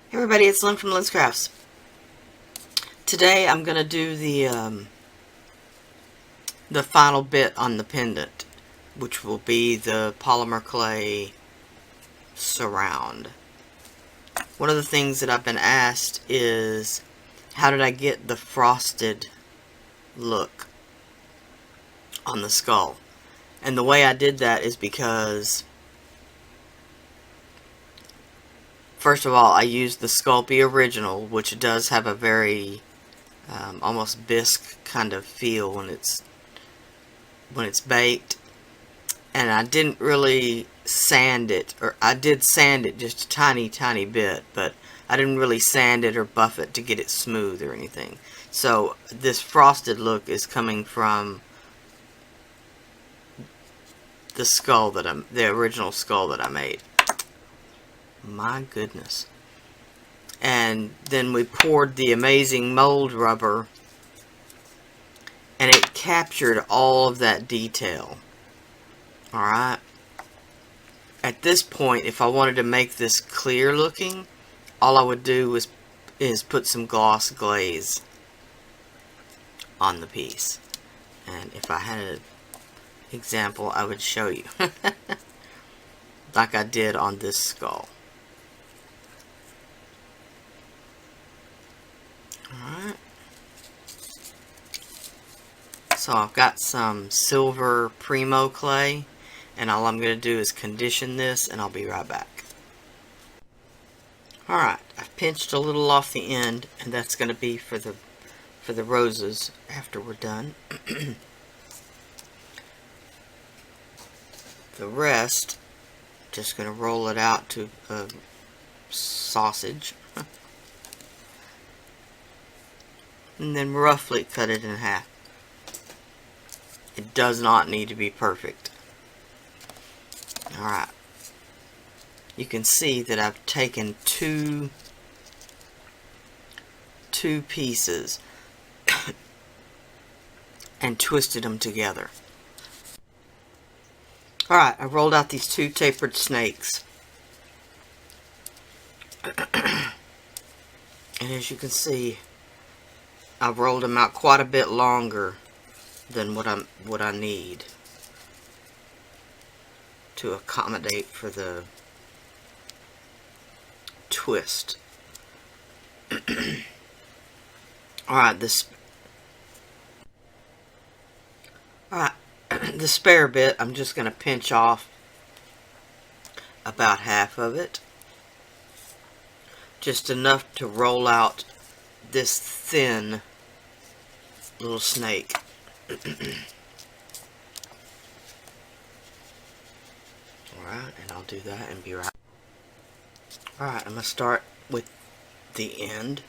Hey everybody, it's Lyn from Lyn's Crafts. Today I'm going to do the final bit on the pendant, which will be the polymer clay surround. One of the things that I've been asked is, how did I get the frosted look on the skull? And the way I did that is because, first of all, I used the Sculpey original, which does have a very almost bisque kind of feel when it's baked, and I didn't really sand it, or I did sand it just a tiny bit, but I didn't really sand it or buff it to get it smooth or anything. So this frosted look is coming from the skull the original skull that I made. My goodness. And then we poured the amazing mold rubber, and it captured all of that detail. Alright. At this point, if I wanted to make this clear looking, all I would do is put some gloss glaze on the piece. And if I had an example, I would show you. Like I did on this skull. Alright. So I've got some silver Primo clay, and all I'm going to do is condition this, and I'll be right back. Alright, I've pinched a little off the end, and that's going to be for the roses after we're done. The rest, just going to roll it out to a sausage. And then roughly cut it in half. It does not need to be perfect. Alright. You can see that I've taken two pieces and twisted them together. Alright, I rolled out these two tapered snakes. And as you can see, I've rolled them out quite a bit longer than what I need to accommodate for the twist. Alright, the spare bit, I'm just going to pinch off about half of it. Just enough to roll out this thin little snake. Alright, and I'll do that and be right. Alright, I'm going to start with the end.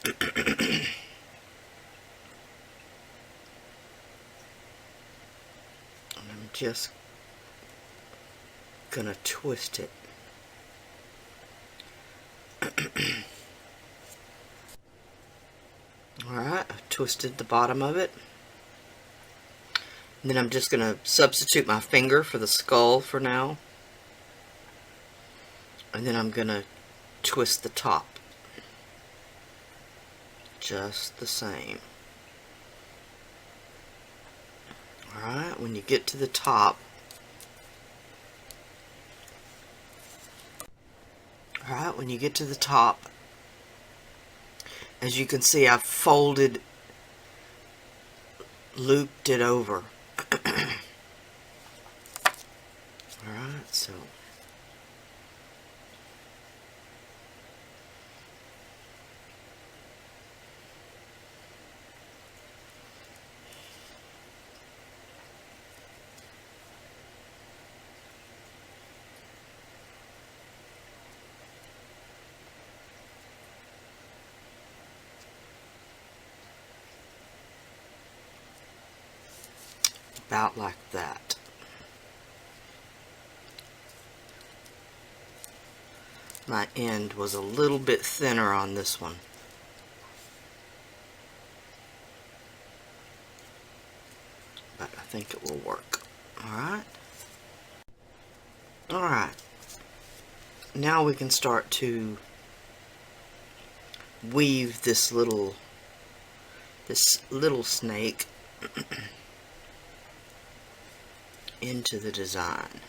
And I'm just going to twist it. Alright, I've twisted the bottom of it. And then I'm just going to substitute my finger for the skull for now. And then I'm going to twist the top. Just the same. Alright, when you get to the top, as you can see, I've looped it over. Alright, so about like that. My end was a little bit thinner on this one. But I think it will work. Alright. Alright. Now we can start to weave this little snake into the design.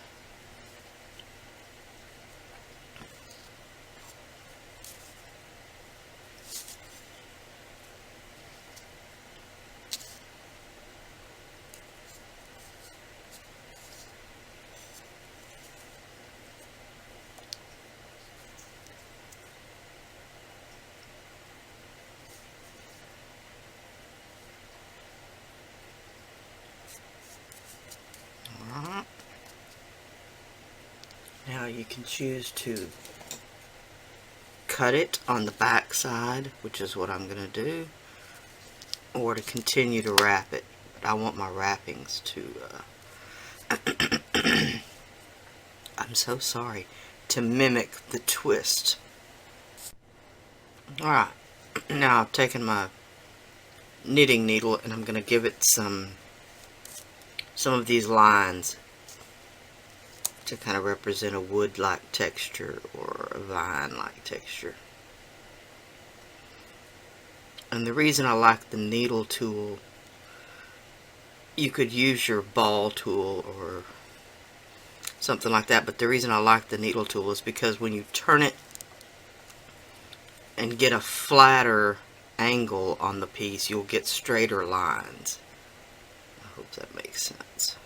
Now you can choose to cut it on the back side, which is what I'm going to do, or to continue to wrap it. But I want my wrappings to, I'm so sorry, to mimic the twist. Alright, now I've taken my knitting needle and I'm going to give it some of these lines to kind of represent a wood-like texture or a vine-like texture. And the reason I like the needle tool, you could use your ball tool or something like that, but the reason I like the needle tool is because when you turn it and get a flatter angle on the piece, you'll get straighter lines. I hope that makes sense.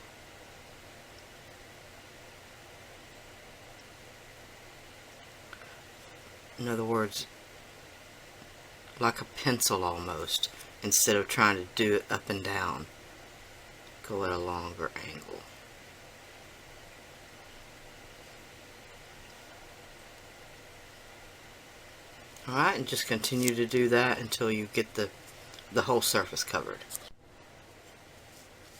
In other words, like a pencil almost, instead of trying to do it up and down, go at a longer angle. Alright, and just continue to do that until you get the whole surface covered.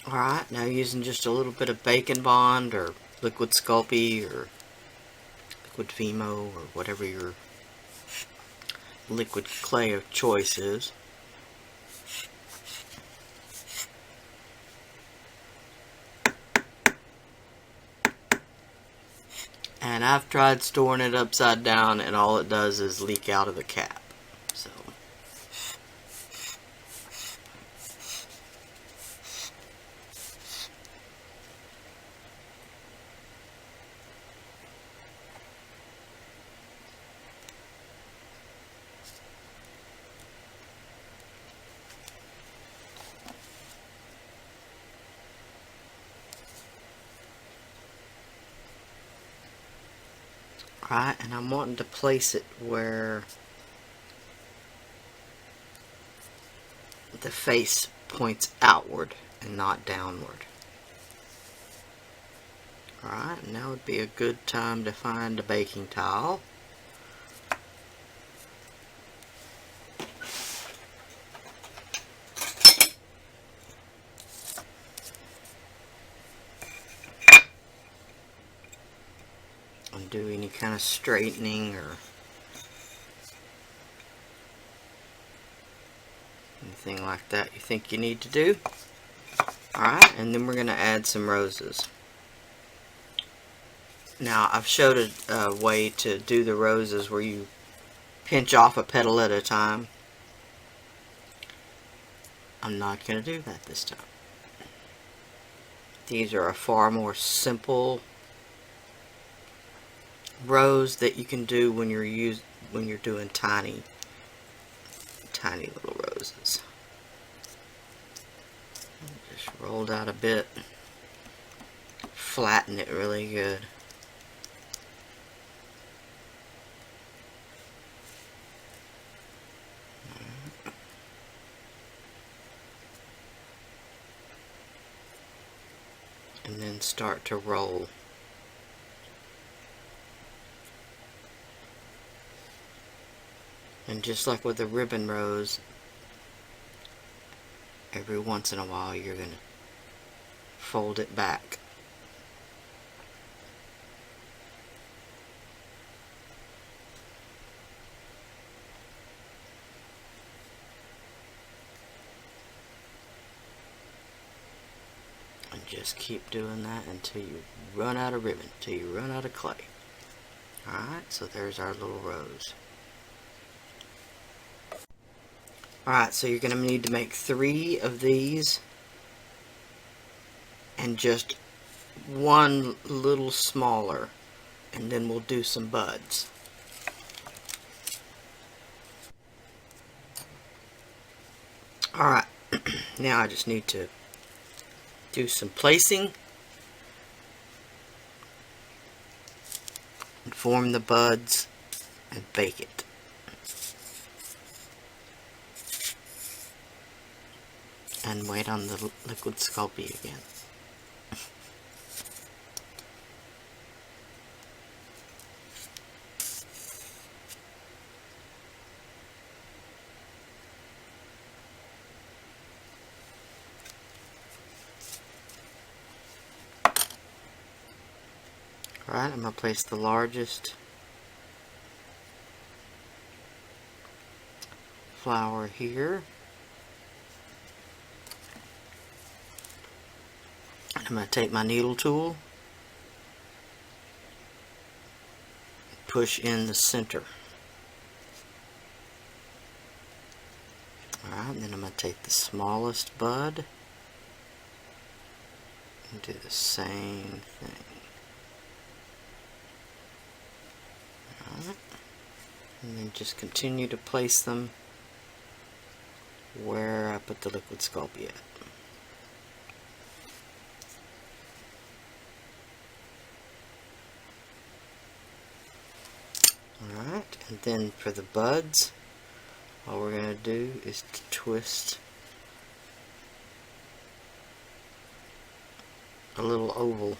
Alright, now using just a little bit of Bacon Bond or Liquid Sculpey or Liquid Vimo or whatever your liquid clay of choice is. And I've tried storing it upside down and all it does is leak out of the cap. So right, and I'm wanting to place it where the face points outward and not downward. Alright, now would be a good time to find a baking towel. And do any kind of straightening or anything like that you think you need to do. Alright, and then we're going to add some roses. Now I've showed a way to do the roses where you pinch off a petal at a time. I'm not going to do that this time. These are a far more simple rose that you can do when you're doing tiny little roses. Just rolled out a bit, flatten it really good. And then start to roll. And just like with the ribbon rose, every once in a while you're going to fold it back. And just keep doing that until you run out of ribbon, until you run out of clay. Alright, so there's our little rose. Alright, so you're going to need to make 3 of these and just one little smaller, and then we'll do some buds. Alright, now I just need to do some placing and form the buds and bake it. And wait on the liquid Sculpey again. Alright, I'm going to place the largest flower here. And I'm going to take my needle tool and push in the center. Alright, then I'm going to take the smallest bud and do the same thing. Alright, and then just continue to place them where I put the liquid Sculpey at. Alright, and then for the buds, all we're going to do is to twist a little oval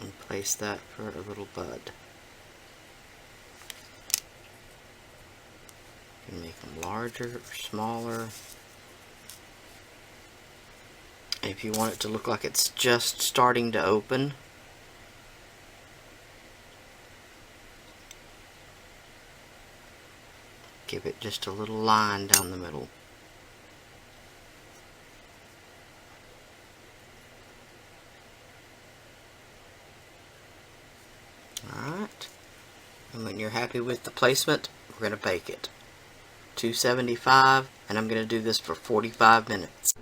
and place that for a little bud. You can make them larger or smaller. And if you want it to look like it's just starting to open, give it just a little line down the middle. Alright, and when you're happy with the placement, we're going to bake it. 275, and I'm going to do this for 45 minutes.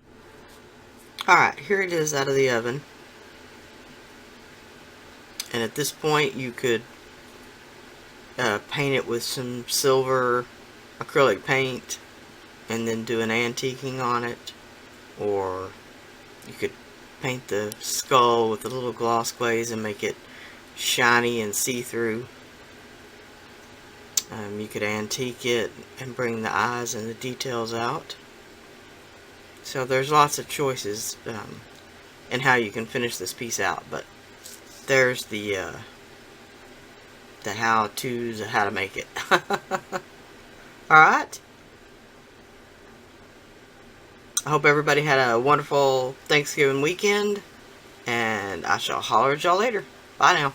Alright, here it is out of the oven. And at this point you could paint it with some silver acrylic paint and then do an antiquing on it, or you could paint the skull with a little gloss glaze and make it shiny and see-through. You could antique it and bring the eyes and the details out. So there's lots of choices in how you can finish this piece out, but there's the how-tos of how to make it. Alright. I hope everybody had a wonderful Thanksgiving weekend, and I shall holler at y'all later. Bye now.